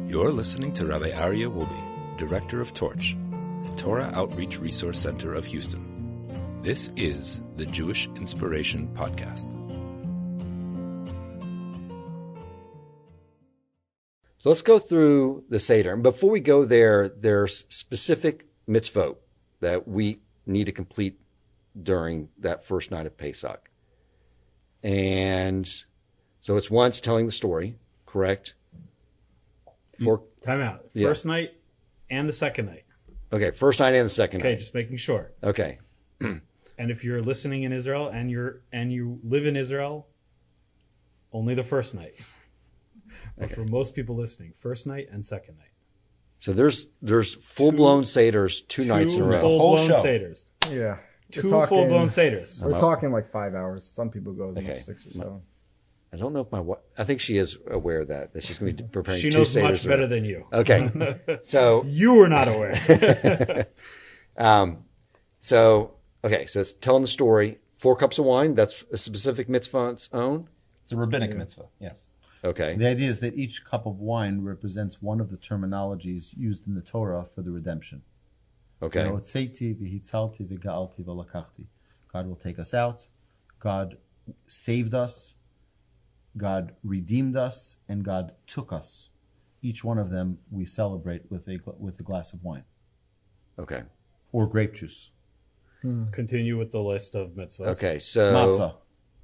You're listening to Rabbi Aryeh Wolbe, Director of Torch, the Torah Outreach Resource Center of Houston. This is the Jewish Inspiration Podcast. So let's go through the Seder. And before we go there, there's specific mitzvot that we need to complete during that first night of Pesach. And so it's once telling the story, correct? Time out. First night and the second night. Okay, first night and the second night. Okay, just making sure. Okay. And if you're listening in Israel and you live in Israel, only the first night. But Okay. for most people listening, first night and second night. So there's full-blown Seders two nights in a row. Full-blown Seders. Yeah. Two full-blown Seders. We're talking like 5 hours. Some people go as much Okay. as 6 or 7. I don't know if my wife, I think she is aware of that she's going to be preparing She two knows Seders much in a row. better than you. Okay. So You were not aware. So it's telling the story. 4 cups of wine, that's a specific mitzvah on its own. It's a rabbinic mitzvah, yes. Okay. The idea is that each cup of wine represents one of the terminologies used in the Torah for the redemption. Okay. V'hotzeiti, v'hitzalti, v'ga'alti, v'lakachti. God will take us out. God saved us. God redeemed us, and God took us. Each one of them we celebrate with a glass of wine Okay. or grape juice. Continue with the list of mitzvahs. Okay. So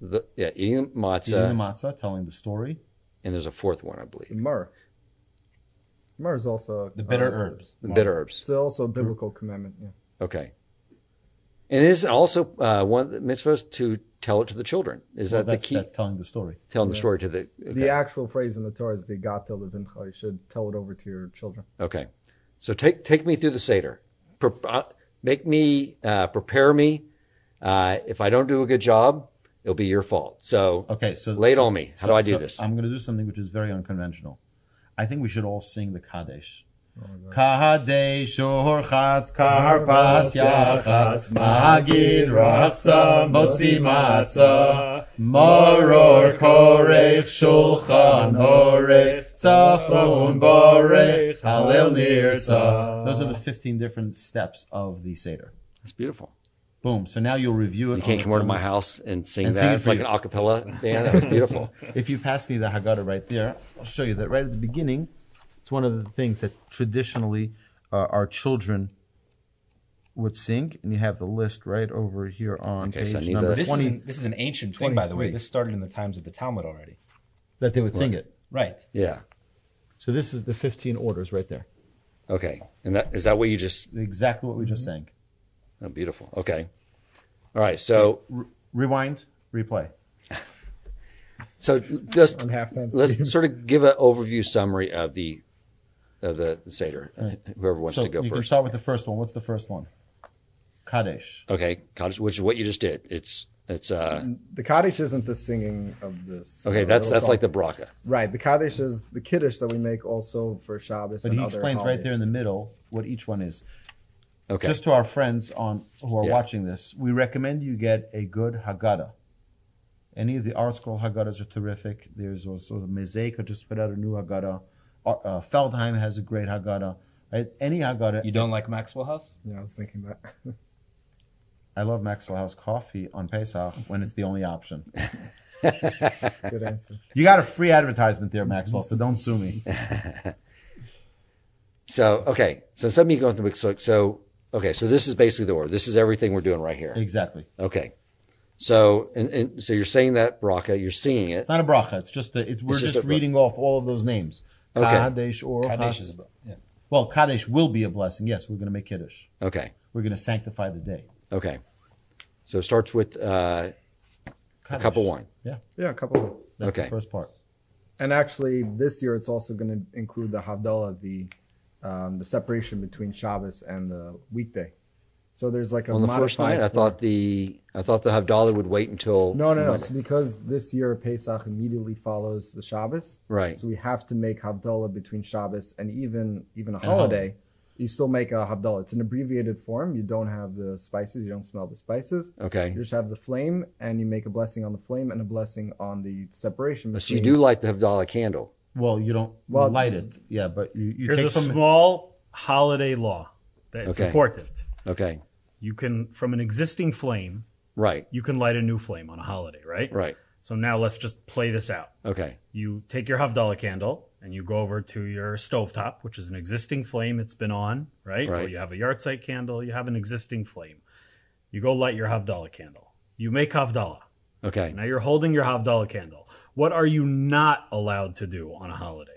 Matzah, eating matzah, eating the matzah, telling the story. and there's a fourth one, I believe. Myrrh. Myrrh is also The bitter herbs. The bitter herbs. It's also a biblical commandment. Yeah. Okay. And it is also one of the mitzvahs to tell it to the children. Is that the key? That's telling the story. Telling the story to the. Okay. The actual phrase in the Torah is "V'gata levincha." You should tell it over to your children. Okay. So take me through the Seder. Make me prepare me. If I don't do a good job, it'll be your fault. So lay it on me. How do I do this? I'm going to do something which is very unconventional. I think we should all sing the Kaddish. Kadesh Orchatz Karpas Yachatz Magid Rachza Motzi Matzah Moror Korech Shulchan Orech Tzafon Borech Halel Nirsa. Those are the 15 different steps of the Seder. That's beautiful. Boom. So now you'll review it. You can't come over to my house and sing And that. sing it It's for like you. an a cappella band. That was beautiful. If you pass me the Haggadah right there, I'll show you that right at the beginning. It's one of the things that traditionally our children would sing, and you have the list right over here on Okay, so I page need number to- 20. This is an ancient thing, by the way. 23. This started in the times of the Talmud already. That they would sing it. Right. Yeah. So this is the 15 orders right there. Okay. And is that what you just? Exactly what we just sang. Oh, beautiful. Okay. All right. So Rewind, replay. just On halftime, let's Steve. sort of give an overview summary of the Seder. Whoever wants So to go you can first. start with the first one. What's the first one? Kadesh. Okay. Kaddish, which is what you just did. It's The Kaddish isn't the singing of this. okay. That's little like song. the bracha. Right. The Kaddish is the Kiddush that we make also for Shabbos But and he other explains right holidays. there in the middle what each one is. Okay. Just to our friends who are Yeah. watching this, we recommend you get a good Haggadah. Any of the art scroll Haggadahs are terrific. There's also Mezeka just put out a new Haggadah. Feldheim has a great Haggadah. Right? Any Haggadah. You don't like Maxwell House? Yeah, I was thinking that. I love Maxwell House coffee on Pesach when it's the only option. Good answer. You got a free advertisement there, Maxwell, so don't sue me. So some of you going through so this is basically the order. This is everything we're doing right here. Exactly. Okay. So and so you're saying that bracha, you're singing it. It's not a bracha. It's just we're just just a- reading off all of those names. Okay. Kadesh or Kadesh is yeah. Well, Kadesh will be a blessing. Yes, we're going to make Kiddush. Okay. We're going to sanctify the day. Okay. So it starts with a cup of wine. Yeah, Yeah, a couple of that's Okay. the first part. And actually, this year it's also going to include the Havdalah, the separation between Shabbos and the weekday. So there's like a On the first night, I thought the Havdalah would wait until No. Monday. So because this year Pesach immediately follows the Shabbos, Right. so we have to make Havdalah between Shabbos and even a holiday. You still make a Havdalah. It's an abbreviated form. You don't have the spices. You don't smell the spices. Okay. You just have the flame, and you make a blessing on the flame and a blessing on the separation. So you between- do light the Havdalah candle. Well, you don't light it. Yeah, but you Here's take a from small holiday law that's Okay. important. Okay. You can, from an existing flame, Right. you can light a new flame on a holiday, right? Right. So now let's just play this out. Okay. You take your Havdalah candle and you go over to your stovetop, which is an existing flame. It's been on, right? Right. Or you have a yahrzeit candle. You have an existing flame. You go light your Havdalah candle. You make Havdalah. Okay. Now you're holding your Havdalah candle. What are you not allowed to do on a holiday?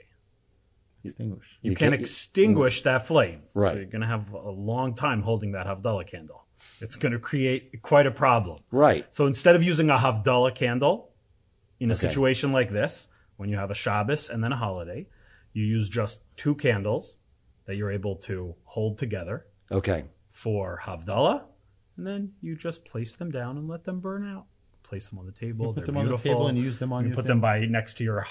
extinguish. You can extinguish that flame. Right. So you're going to have a long time holding that Havdalah candle. It's going to create quite a problem. Right. So instead of using a Havdalah candle in a Okay. situation like this, when you have a Shabbos and then a holiday, you use just 2 candles that you're able to hold together Okay. for Havdalah, and then you just place them down and let them burn out. Place them on the table. Put They're them on the beautiful. table and use them on You your put thing. them by next to your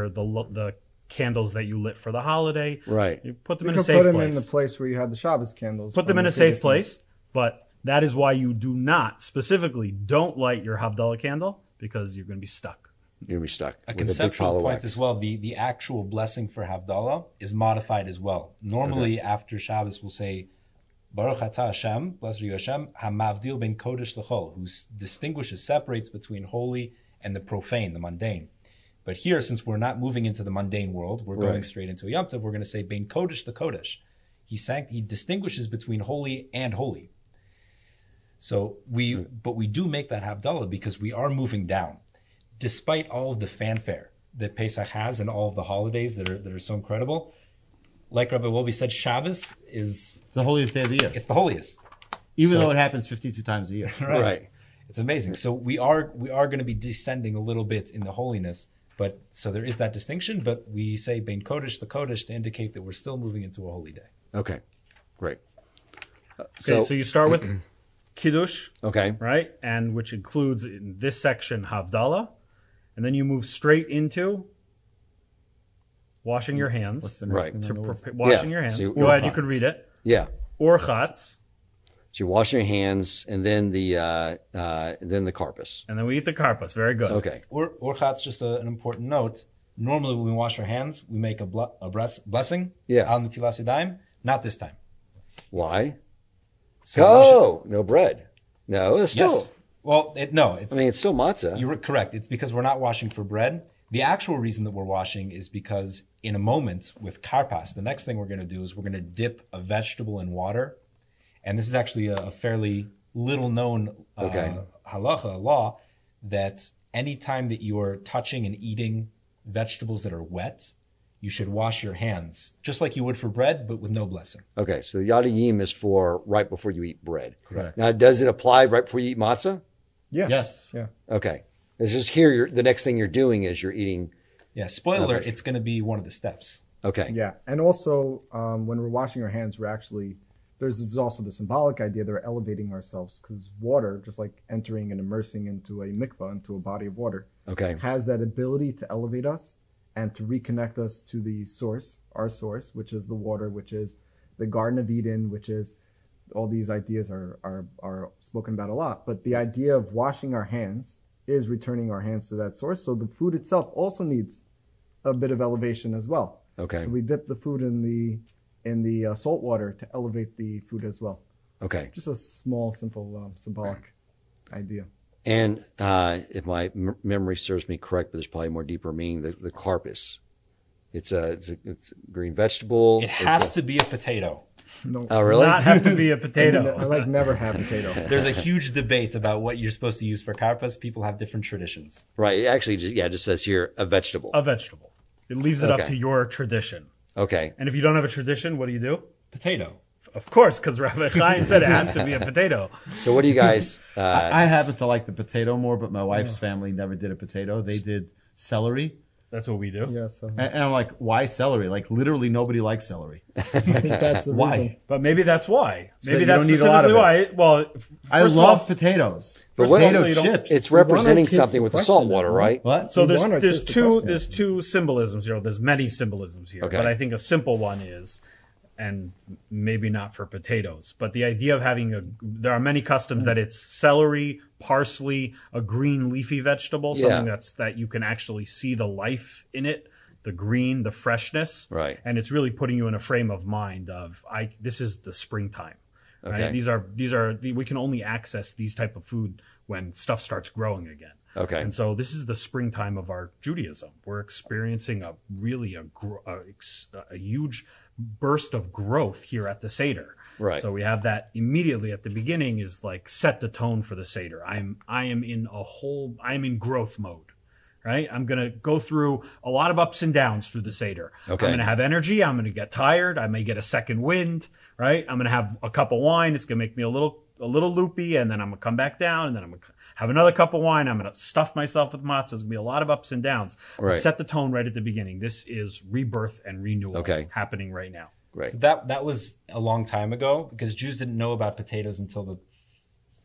the candles that you lit for the holiday. Right. You put them You in a could safe put them place. in the place where you had the Shabbos candles. Put them from in the a safe previous night. place, but that is why you do not specifically don't light your Havdalah candle, because you're going to be stuck. You'll be stuck A with a big pile conceptual of point wax. as well, the actual blessing for Havdalah is modified as well. Normally, after Shabbos, we'll say, Baruch Atah Hashem, blessed are you Hashem, HaMavdil ben Kodesh L'chol, who distinguishes, separates between holy and the profane, the mundane. But here, since we're not moving into the mundane world, we're going Right. straight into a Yom Tov, we're going to say ben Kodesh the Kodesh. He distinguishes between holy and holy. So but we do make that Havdalah because we are moving down. Despite all of the fanfare that Pesach has and all of the holidays that are so incredible, like Rabbi Wolbe said, Shabbos It's the holiest day of the year, it's the holiest. even So- though it happens 52 times a year. Right. It's amazing. So we are going to be descending a little bit in the holiness, but so there is that distinction. But we say Ben Kodesh the Kodesh to indicate that we're still moving into a holy day. Okay. Great. Okay, so you start with Kiddush, Okay. right? And which includes in this section Havdalah, and then you move straight into washing your hands. What's the next Right. thing To on the list? washing Yeah, your hands. so Go ahead, you Orchatz. could read it. Yeah. Orchatz, So you wash your hands and then the carpus. and then we eat the karpas. Very good. Okay. Orchatz, just an important note. Normally, when we wash our hands, we make a blessing. Yeah. Al Netilas Yadayim. Not this time. Why? So Oh, no bread. No, it's still. yes. Well, it's. I mean, it's still matzah. You're correct. It's because we're not washing for bread. The actual reason that we're washing is because in a moment with karpas, the next thing we're going to do is we're going to dip a vegetable in water. And this is actually a fairly little known halacha law, that anytime that you are touching and eating vegetables that are wet, you should wash your hands just like you would for bread, but with no blessing. Okay, so the yadayim is for right before you eat bread. Correct. Now, does it apply right before you eat matzah? Yeah. Yes. Yeah. Okay. It's just here, the next thing you're doing is you're eating. Yeah, spoiler, it's going to be one of the steps. Okay. Yeah. And also, when we're washing our hands, we're actually, there's also the symbolic idea that we're elevating ourselves, because water, just like entering and immersing into a mikvah, into a body of water, Okay. has that ability to elevate us and to reconnect us to the source, our source, which is the water, which is the Garden of Eden, which is all these ideas are spoken about a lot. But the idea of washing our hands is returning our hands to that source. So the food itself also needs a bit of elevation as well. Okay. So we dip the food in the salt water to elevate the food as well. Okay. Just a small, simple, symbolic idea. And if my memory serves me correct, but there's probably more deeper meaning, the carpus. It's a green vegetable. It has to be a potato. No, Oh, really? Not have to be a I potato. like never have potato. There's a huge debate about what you're supposed to use for karpas. People have different traditions. Right. It actually, it just says here a vegetable. A vegetable. It leaves it up Okay. to your tradition. Okay. And if you don't have a tradition, what do you do? Potato. Of course, because Rabbi Chaim said it has to be a potato. So what do you guys? I happen to like the potato more, but my wife's family never did a potato. They did celery. That's what we do. Yeah, so And I'm like, why celery? Like, literally nobody likes celery. I think that's the Why? reason. But maybe that's why. So Maybe you that's don't need a lot specifically of why. Well, I first of love all, potatoes. But what- Potato you don't- chips. It's We want our representing kids something to with the question salt that, water, right? right? What? So We want our there's kids to two question there's it. two symbolisms here. There's many symbolisms here, Okay. but I think a simple one is, and maybe not for potatoes, but the idea of having there are many customs that it's celery, parsley, a green leafy vegetable, something Yeah. that you can actually see the life in it, the green, the freshness. Right. And it's really putting you in a frame of mind of, this is the springtime. Right? Okay. We can only access these type of food when stuff starts growing again. Okay. And so this is the springtime of our Judaism. We're experiencing a huge burst of growth here at the Seder. Right. So we have that immediately at the beginning is like set the tone for the Seder. I am in growth mode. Right? I'm going to go through a lot of ups and downs through the Seder. Okay. I'm going to have energy. I'm going to get tired. I may get a second wind. Right? I'm going to have a cup of wine. It's going to make me a little loopy, and then I'm going to come back down, and then I'm going to have another cup of wine. I'm going to stuff myself with matzah. It's going to be a lot of ups and downs. Right. Set the tone right at the beginning. This is rebirth and renewal happening right now. Right. So that was a long time ago because Jews didn't know about potatoes until the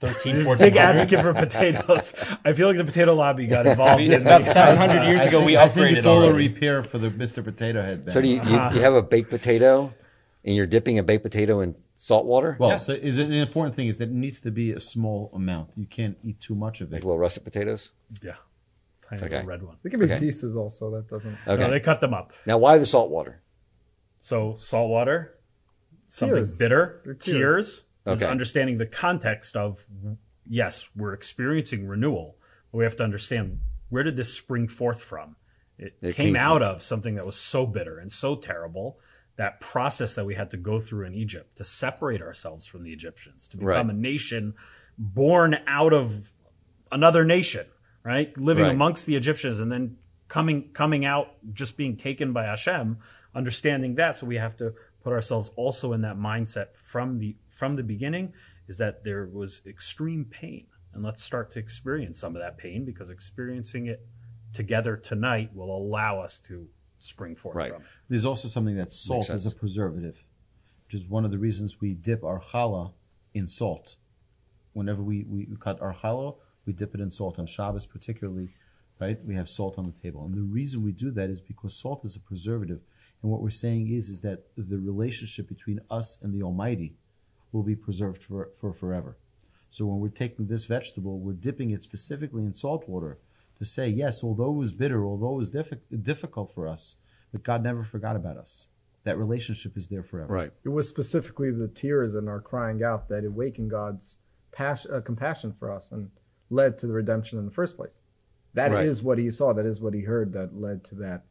13, 14. Big advocate for potatoes. I feel like the potato lobby got involved in About this. 700 years ago, we I think upgraded it's all a already. repair for the Mr. Potato Head. So do you have a baked potato, and you're dipping a baked potato in salt water? Well, so is it an important thing is that it needs to be a small amount. You can't eat too much of Like it. little russet potatoes? Yeah. Tiny Okay. little red one. They can be Okay. pieces also. That doesn't. Okay. No, they cut them up. Now, why the salt water? So salt water, something Tears. bitter, They're tears, is Okay. understanding the context of, yes, we're experiencing renewal, but we have to understand, where did this spring forth from? It It came came out from- of something that was so bitter and so terrible, that process that we had to go through in Egypt to separate ourselves from the Egyptians, to become Right. a nation born out of another nation, right? Living Right. amongst the Egyptians and then coming out, just being taken by Hashem, understanding that. So we have to put ourselves also in that mindset from the beginning, is that there was extreme pain. And let's start to experience some of that pain, because experiencing it together tonight will allow us to spring forth Right. from it. There's also something that salt sense. is a preservative, which is one of the reasons we dip our challah in salt. Whenever we cut our challah, we dip it in salt. On Shabbos particularly, right? We have salt on the table. And the reason we do that is because salt is a preservative. And what we're saying is that the relationship between us and the Almighty will be preserved for forever. So when we're taking this vegetable, we're dipping it specifically in salt water to say, yes, although it was bitter, although it was difficult for us, but God never forgot about us. That relationship is there forever. Right. It was specifically the tears and our crying out that awakened God's compassion for us and led to the redemption in the first place. That is Right. what he saw. That is what he heard. That led to that,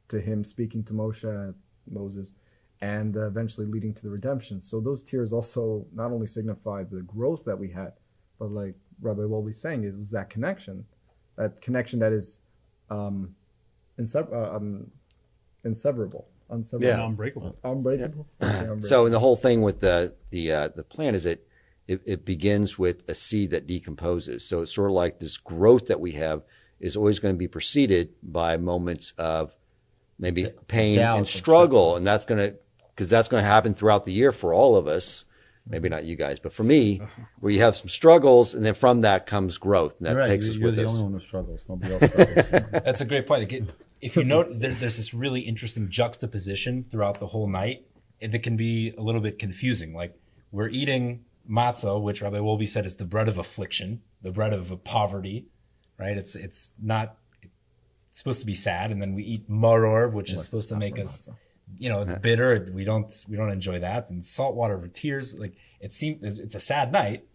to him speaking to Moses, and eventually leading to the redemption. So those tears also not only signify the growth that we had, but like Rabbi Wolbe is saying, it was that connection that is inseparable. Yeah. Unbreakable. Unbreakable. So, and the whole thing with the plant is it begins with a seed that decomposes. So it's sort of like this growth that we have is always going to be preceded by moments of maybe pain doubt and of struggle, and that's going to happen throughout the year for all of us. Maybe not you guys, but for me, where you have some struggles, and then from that comes growth, and that You're right. takes us You're with the us. only one who struggles. Nobody else struggles. That's a great point. Like, if you note, there's this really interesting juxtaposition throughout the whole night that can be a little bit confusing. Like, we're eating matzah, which Rabbi Wolbe said is the bread of affliction, the bread of poverty, right? It's supposed to be sad, and then we eat maror, which is supposed to make us, bitter. We don't enjoy that, and salt water for tears. Like, it's a sad night,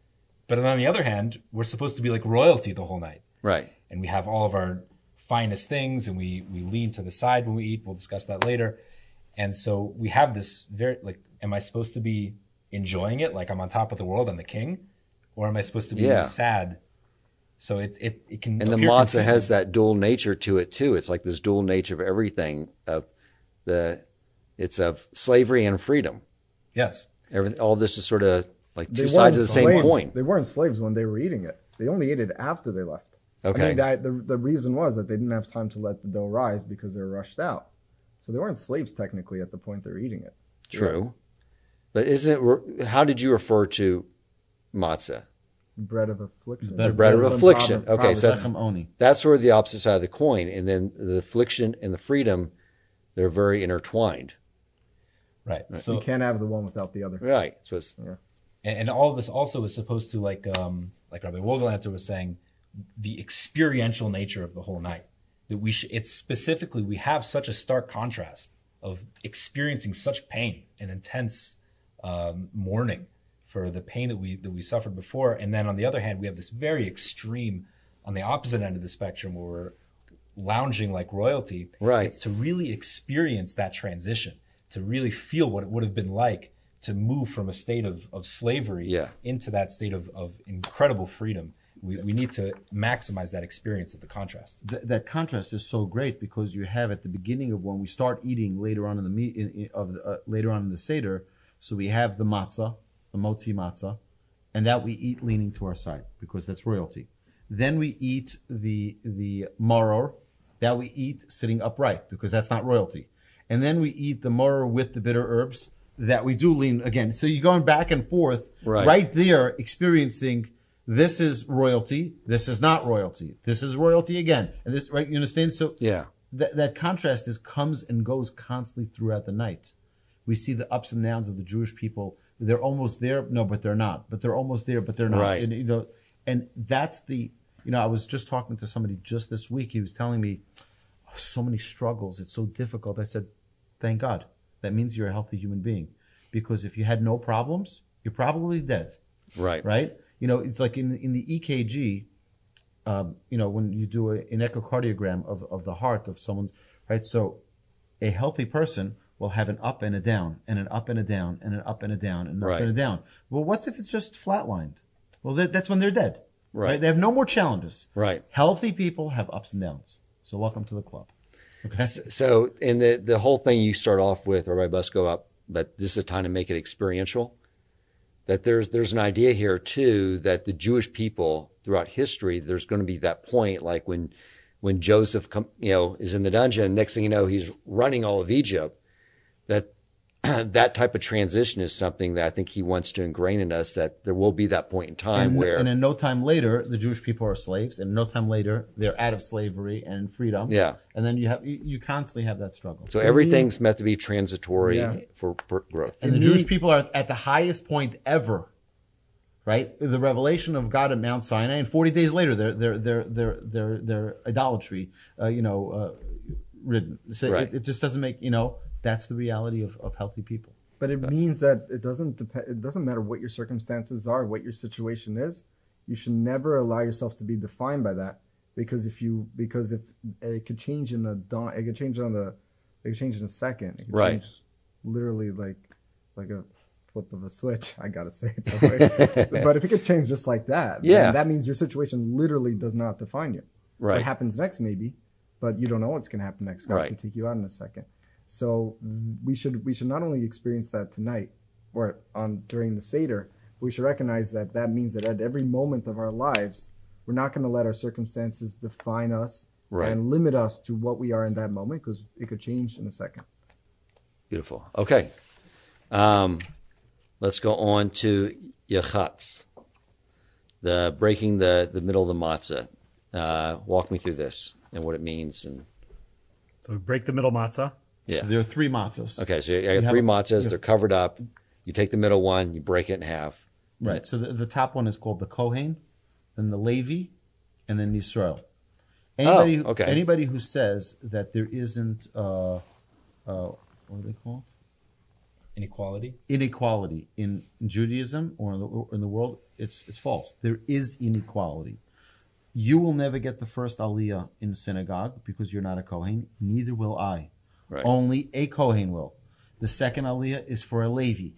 but on the other hand, we're supposed to be like royalty the whole night. Right. And we have all of our finest things, and we lean to the side when we eat. We'll discuss that later. And so we have this very, like, am I supposed to be enjoying it? Like, I'm on top of the world, I'm the king? Or am I supposed to be sad? So it can. And the appear matzah confusing. has that dual nature to it too. It's like this dual nature of everything. It's of slavery and freedom. Yes. All this is sort of like They two sides of the weren't same slaves. coin. They weren't slaves when they were eating it. They only ate it after they left. Okay. I mean, the reason was that they didn't have time to let the dough rise because they were rushed out. So they weren't slaves technically at the point they were eating it. True. But how did you refer to matzah? Bread of affliction. The bread of affliction. Okay, so Lechem oni. that's sort of the opposite side of the coin. And then the affliction and the freedom, they're very intertwined. Right. You So can't have the one without the other. Right. So it's and all of this also is supposed to, like Rabbi Wohlgelernter was saying, the experiential nature of the whole night. that it's specifically, we have such a stark contrast of experiencing such pain and intense mourning for the pain that we suffered before. And then on the other hand, we have this very extreme, on the opposite end of the spectrum, where we're lounging like royalty. Right. It's to really experience that transition, to really feel what it would have been like to move from a state of slavery into that state of incredible freedom. We need to maximize that experience of the contrast. That contrast is so great because you have at the beginning of when we start eating later on in the later on in the Seder. So we have the matzah, the motzi matzah, and that we eat leaning to our side because that's royalty. Then we eat the maror, that we eat sitting upright because that's not royalty. And then we eat the maror with the bitter herbs that we do lean again. So you're going back and forth right there experiencing this is royalty, this is not royalty, this is royalty again. And this, right, you understand? So that contrast comes and goes constantly throughout the night. We see the ups and downs of the Jewish people. They're almost there, no, but they're not. But they're almost there, but they're not. Right. And that's I was just talking to somebody just this week. He was telling me, so many struggles. It's so difficult. I said, thank God. That means you're a healthy human being. Because if you had no problems, you're probably dead. Right. Right? It's like in the EKG, when you do an echocardiogram of the heart of someone's, right? So a healthy person will have an up and a down, and an up and a down, and an up and a down, and an up and a down. Well, what's if it's just flatlined? Well, that's when they're dead. Right? They have no more challenges. Right. Healthy people have ups and downs. So welcome to the club. Okay. So in the whole thing you start off with, Rabbi Bucsko, but this is a time to make it experiential. That there's an idea here too that the Jewish people throughout history, there's going to be that point like when Joseph is in the dungeon, next thing you know he's running all of Egypt. That type of transition is something that I think he wants to ingrain in us, that there will be that point in time where... And in no time later, the Jewish people are slaves, and in no time later, they're out of slavery and freedom. Yeah. And then you constantly have that struggle. So everything's meant to be transitory for growth. And the Jewish people are at the highest point ever, right? The revelation of God at Mount Sinai, and 40 days later, their idolatry, ridden. So it just doesn't make, that's the reality of healthy people. But it means that it doesn't matter what your circumstances are, what your situation is. You should never allow yourself to be defined by that, because if it could change in a second. It could change literally like a flip of a switch. I gotta say it that way. But if it could change just like that, then that means your situation literally does not define you. Right. What happens next, maybe, but you don't know what's gonna happen next. God can take you out in a second. So we should not only experience that tonight or during the Seder, but we should recognize that means that at every moment of our lives, we're not going to let our circumstances define us and limit us to what we are in that moment, because it could change in a second. Beautiful. Okay. Let's go on to Yachatz, the breaking the middle of the matzah. Walk me through this and what it means. So we break the middle matzah. Yeah. So there are 3 matzahs. Okay, so you have 3 matzahs. They're covered up. You take the middle one, you break it in half. Right. So the top one is called the Kohen, then the Levi, and then Yisrael. Anybody who says that there isn't, what do they call it? Inequality in Judaism or in the world, it's false. There is inequality. You will never get the first aliyah in the synagogue because you're not a Kohen. Neither will I. Right. Only a Kohen will. The second aliyah is for a Levi.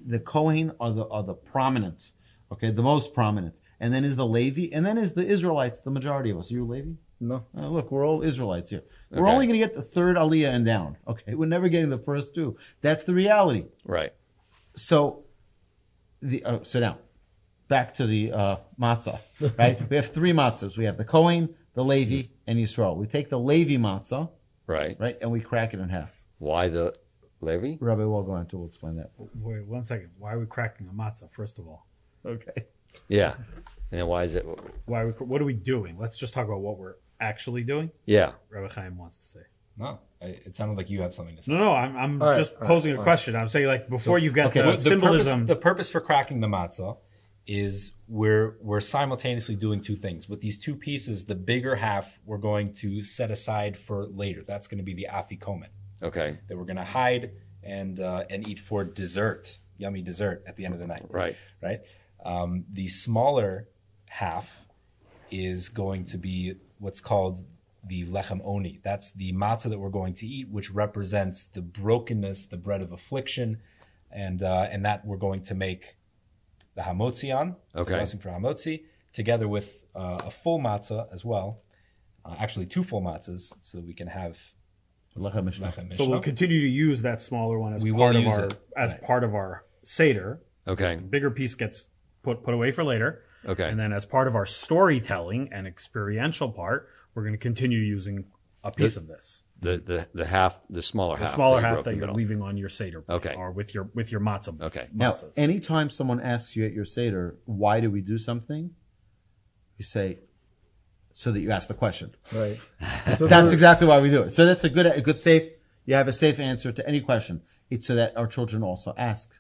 The Kohen are the prominent, okay, the most prominent. And then is the Levi, and then is the Israelites, the majority of us. Are you a Levi? No. Look, we're all Israelites here. We're only going to get the third aliyah and down. Okay, we're never getting the first 2. That's the reality. Right. So, sit down. Back to the matzah, right? We have 3 matzahs. We have the Kohen, the Levi, and Yisrael. We take the Levi matzah, right, and we crack it in half. Why the Levi? Rabbi Wohlgelernter will explain that. Wait 1 second. Why are we cracking a matzah, first of all? Okay. Yeah. And why is it? What are we doing? Let's just talk about what we're actually doing. Yeah. Rabbi Chaim wants to say. No, it sounded like you have something to say. No, I'm just posing a question. I'm saying, like, before you get the symbolism. The purpose for cracking the matzah is we're simultaneously doing two things. With these two pieces, the bigger half we're going to set aside for later. That's going to be the afikomen. Okay. That we're going to hide and eat for dessert, yummy dessert at the end of the night. Right. Right. The smaller half is going to be what's called the lechem oni. That's the matzah that we're going to eat, which represents the brokenness, the bread of affliction, and that we're going to make the hamotzi on, the blessing for hamotzi, together with a full matzah as well. Actually, two full matzahs, so that we can have Lechem Mishnah. So we'll continue to use that smaller one as We part will of use our it. Right. part of our Seder. Okay. Bigger piece gets put away for later. Okay. And then as part of our storytelling and experiential part, we're going to continue using a piece of this. The half, the smaller half. The smaller that you half broke that in the you're middle. leaving on your Seder plate, Okay. or with your matzah. Okay. Now, matzahs. anytime someone asks you at your Seder, why do we do something? You say, so that you ask the question. Right. So That's exactly why we do it. So that's a good safe, you have a safe answer to any question. It's so that our children also ask.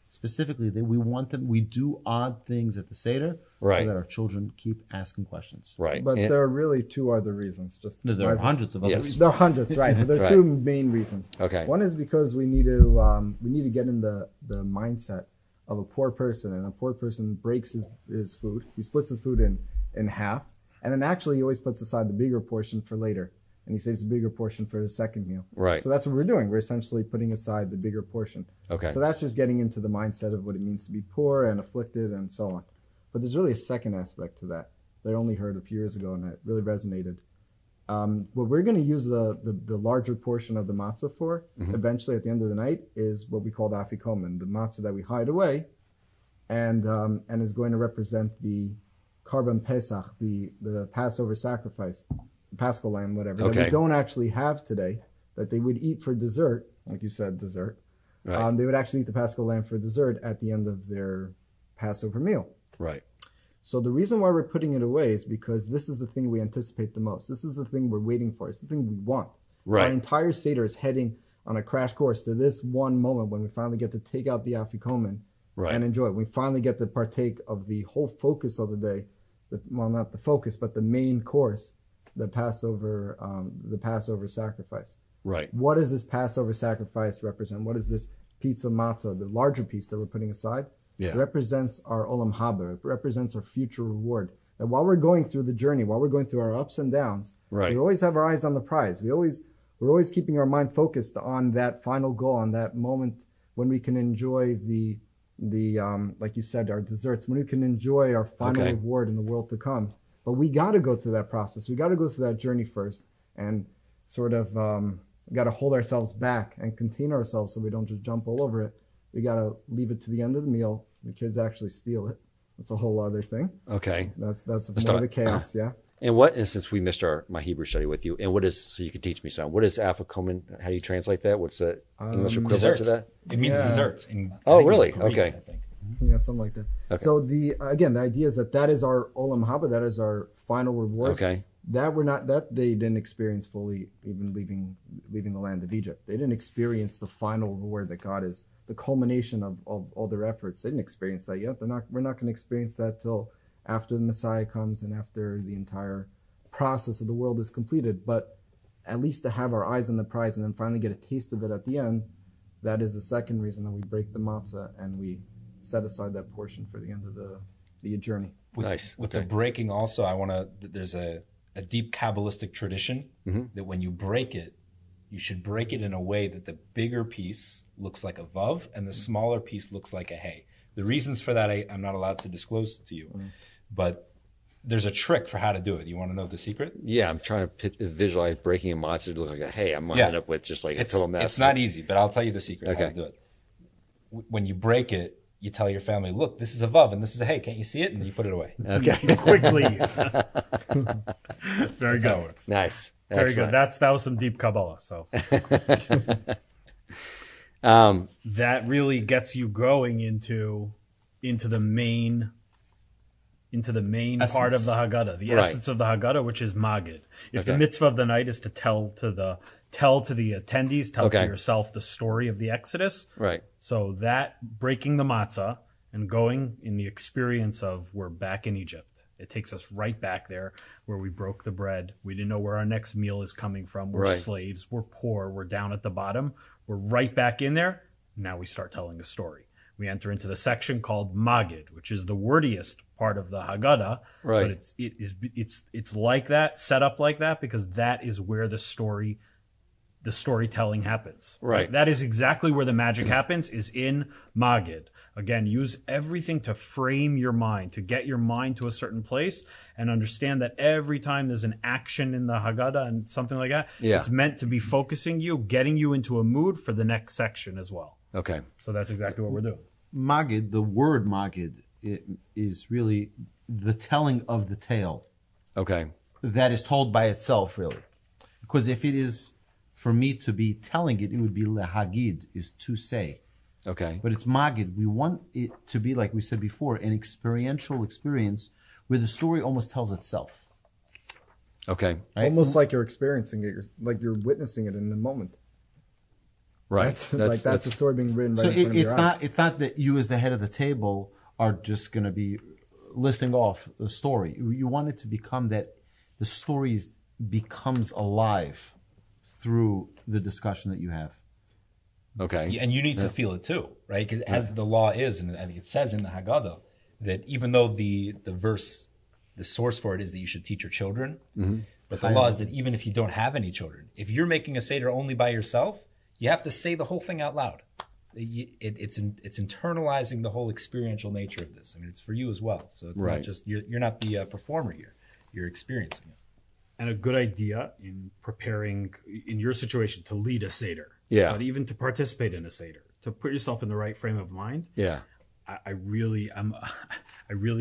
Specifically, that we do odd things at the Seder, Right. so that our children keep asking questions. Right. But And- there are really two other reasons. Just There are hundreds of other Yes. reasons. There are hundreds, right? But there are Right. two main reasons. Okay. One is because we need to get in the mindset of a poor person, and a poor person breaks his food. He splits his food in half, and then actually he always puts aside the bigger portion for later, and he saves the bigger portion for his second meal. Right. So that's what we're doing. We're essentially putting aside the bigger portion. Okay. So that's just getting into the mindset of what it means to be poor and afflicted and so on. But there's really a second aspect to that I only heard a few years ago, and it really resonated. What we're going to use the larger portion of the matzah for, eventually at the end of the night, is what we call the afikomen, the matzah that we hide away, and is going to represent the karban pesach, the Passover sacrifice, the Paschal lamb, whatever, that Okay. we don't actually have today, that they would eat for dessert, like you said, dessert. Right. They would actually eat the Paschal lamb for dessert at the end of their Passover meal. Right. So the reason why we're putting it away is because this is the thing we anticipate the most. This is the thing we're waiting for. It's the thing we want. Right. Our entire Seder is heading on a crash course to this one moment when we finally get to take out the afikomen Right. and enjoy it. We finally get to partake of the whole focus of the day. Well, not the focus, but the main course, the Passover sacrifice. Right. What does this Passover sacrifice represent? What is this piece of matzah, the larger piece that we're putting aside? Yeah. It represents our olam haba. It represents our future reward. That while we're going through the journey, while we're going through our ups and downs, Right. we always have our eyes on the prize. We're always keeping our mind focused on that final goal, on that moment when we can enjoy the like you said, our desserts, when we can enjoy our final Okay. reward in the world to come. But we got to go through that process. We got to go through that journey first, and sort of got to hold ourselves back and contain ourselves so we don't just jump all over it. We got to leave it to the end of the meal. The kids actually steal it. That's a whole other thing. Okay. That's Let's more talk- the chaos, yeah. And since we missed my Hebrew study with you, and what is, so you can teach me some, what is afikomen? How do you translate that? What's the English equivalent Dessert. to that? It means Yeah. dessert. Oh, I think really? it's Korean, Okay. I think. Yeah, something like that. Okay. So the idea is that is our olam haba, that is our final reward. Okay. That they didn't experience fully, even leaving the land of Egypt. They didn't experience the final reward that God is, the culmination of all their efforts. They didn't experience that yet. We're not going to experience that till after the Messiah comes and after the entire process of the world is completed. But at least to have our eyes on the prize and then finally get a taste of it at the end, that is the second reason that we break the matzah and we set aside that portion for the end of the journey. Nice. With Okay. the breaking also, there's a deep Kabbalistic tradition Mm-hmm. that when you break it, you should break it in a way that the bigger piece looks like a vav and the smaller piece looks like a hey. The reasons for that I'm not allowed to disclose to you, but there's a trick for how to do it. You want to know the secret? Yeah, I'm trying to visualize breaking a matzah to look like a hey. I'm going to Yeah. end up with just like a It's total mess. it's not easy, but I'll tell you the secret how Okay. to do it. When you break it, you tell your family, look, this is a vav and this is a hey. Can't you see it? And then you put it away. Okay. Quickly. Very That's how it good. works. Nice. Very Excellent. good. That was some deep Kabbalah. So that really gets you going into the main part of the Haggadah, the Right. essence of the Haggadah, which is Magid. If the Okay. mitzvah of the night is to tell to the attendees, tell Okay. to yourself the story of the Exodus. Right. So that breaking the matzah and going in the experience of we're back in Egypt. It takes us right back there where we broke the bread. We didn't know where our next meal is coming from. We're Right. slaves. We're poor. We're down at the bottom. We're right back in there. Now we start telling a story. We enter into the section called Magid, which is the wordiest part of the Haggadah. Right. But it's like that, set up like that, because that is where the storytelling happens. Right. That is exactly where the magic happens, is in Magid. Again, use everything to frame your mind, to get your mind to a certain place, and understand that every time there's an action in the Haggadah and something like that, Yeah. it's meant to be focusing you, getting you into a mood for the next section as well. Okay. So that's exactly what we're doing. Magid, the word Magid, is really the telling of the tale Okay. that is told by itself, really. Because if it is for me to be telling it, it would be lehagid, is to say. Okay. But it's Magid. We want it to be, like we said before, an experiential experience where the story almost tells itself. Okay. Right? Almost like you're experiencing it, like you're witnessing it in the moment. Right. That's a story being written right So in front of your eyes. it's not that you as the head of the table are just going to be listing off the story. You want it to become that the story becomes alive through the discussion that you have. Okay. And you need to feel it too, right? Because as the law is, and I think it says in the Haggadah, that even though the verse, the source for it is that you should teach your children, but the law is that even if you don't have any children, if you're making a Seder only by yourself, you have to say the whole thing out loud. It's internalizing the whole experiential nature of this. I mean, it's for you as well. So it's Right. not just, you're not the performer here. You're experiencing it. And a good idea in preparing, in your situation, to lead a Seder. Yeah. But even to participate in a Seder, to put yourself in the right frame of mind. Yeah. I really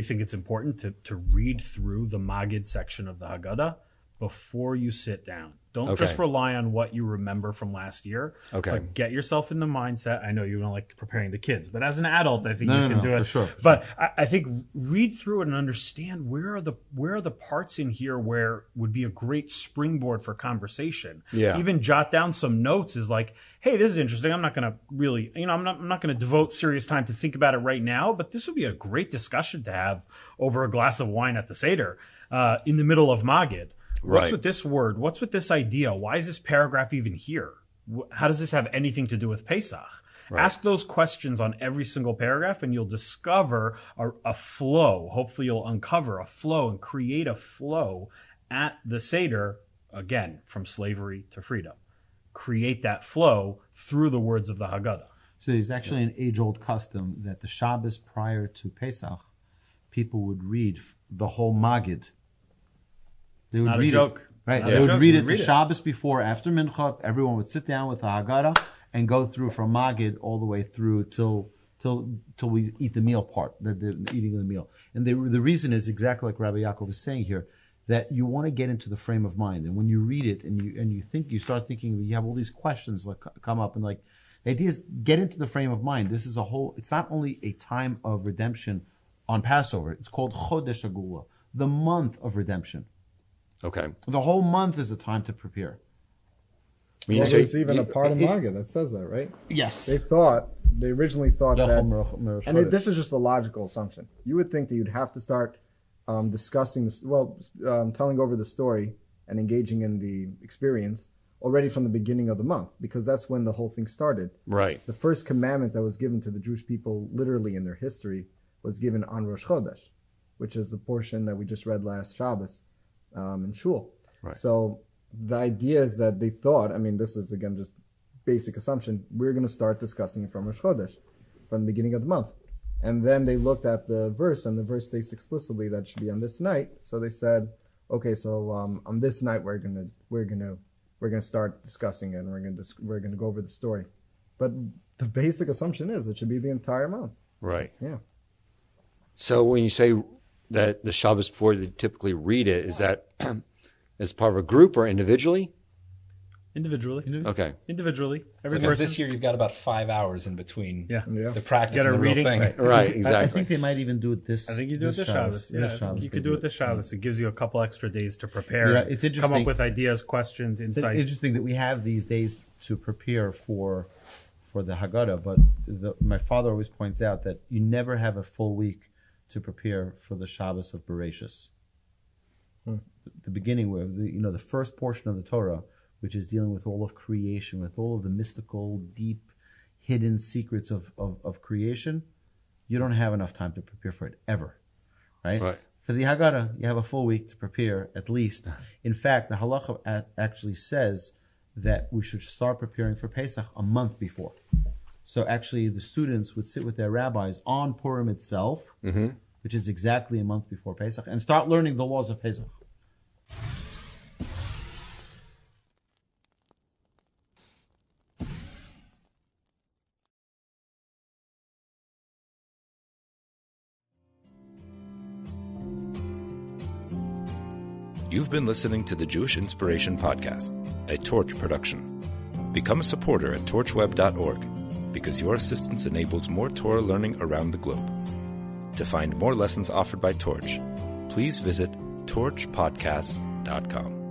think it's important to read through the Magid section of the Haggadah before you sit down. Don't just rely on what you remember from last year. Okay. But get yourself in the mindset. I know you don't like preparing the kids, but as an adult, I think No, you can do it. for sure. But I think read through it and understand where are the parts in here where would be a great springboard for conversation. Yeah. Even jot down some notes is like, hey, this is interesting. I'm not going to really, I'm not going to devote serious time to think about it right now, but this would be a great discussion to have over a glass of wine at the Seder in the middle of Magid. What's Right. with this word? What's with this idea? Why is this paragraph even here? How does this have anything to do with Pesach? Ask those questions on every single paragraph and you'll discover a flow. Hopefully you'll uncover a flow and create a flow at the Seder, again, from slavery to freedom. Create that flow through the words of the Haggadah. So there's actually an age-old custom that the Shabbos prior to Pesach, people would read the whole Magid. They would Not a read joke. it. Right. Not They a would joke. read You it the read it. Shabbos before, after Mincha. Everyone would sit down with the Haggadah and go through from Magid all the way through till we eat the meal part, the eating of the meal. And the reason is exactly like Rabbi Yaakov is saying here, that you want to get into the frame of mind. And when you read it and you start thinking, you have all these questions like come up, and like the idea is get into the frame of mind. This is it's not only a time of redemption on Passover. It's called Chodesh Agula, the month of redemption. Okay. The whole month is a time to prepare. When you Well, say- there's even a part of Magid that says that, right? Yes. They originally thought that, and this is just a logical assumption. You would think that you'd have to start discussing this, telling over the story and engaging in the experience already from the beginning of the month, because that's when the whole thing started. Right. The first commandment that was given to the Jewish people, literally in their history, was given on Rosh Chodesh, which is the portion that we just read last Shabbos in Shul. Right. So the idea is that they thought, this is again just basic assumption, we're going to start discussing it from Rosh Chodesh, from the beginning of the month. And then they looked at the verse, and the verse states explicitly that it should be on this night. So they said, okay, so on this night we're gonna start discussing it, and we're gonna go over the story. But the basic assumption is it should be the entire month. Right. Yeah. So when you say that the Shabbos before they typically read it, is that as part of a group or individually? Individually. Okay. Individually. Every Because person. this year you've got about 5 hours in between Yeah. the practice Get a and the real reading. thing. Right, I exactly. think they might even do it this. I think you do it this Shabbos. Yeah, This I think Shabbos you they could do it this Shabbos. It gives you a couple extra days to prepare. Yeah, it's Come interesting. up with ideas, questions, It's insights. interesting that we have these days to prepare for for the Haggadah, but my father always points out that you never have a full week to prepare for the Shabbos of Bereshis. The beginning, where the first portion of the Torah, which is dealing with all of creation, with all of the mystical, deep, hidden secrets of creation, you don't have enough time to prepare for it ever, right? For the Haggadah, you have a full week to prepare at least. In fact, the halacha actually says that we should start preparing for Pesach a month before. So actually, the students would sit with their rabbis on Purim itself, which is exactly a month before Pesach, and start learning the laws of Pesach. You've been listening to the Jewish Inspiration Podcast, a Torch production. Become a supporter at torchweb.org because your assistance enables more Torah learning around the globe. To find more lessons offered by Torch, please visit torchpodcasts.com.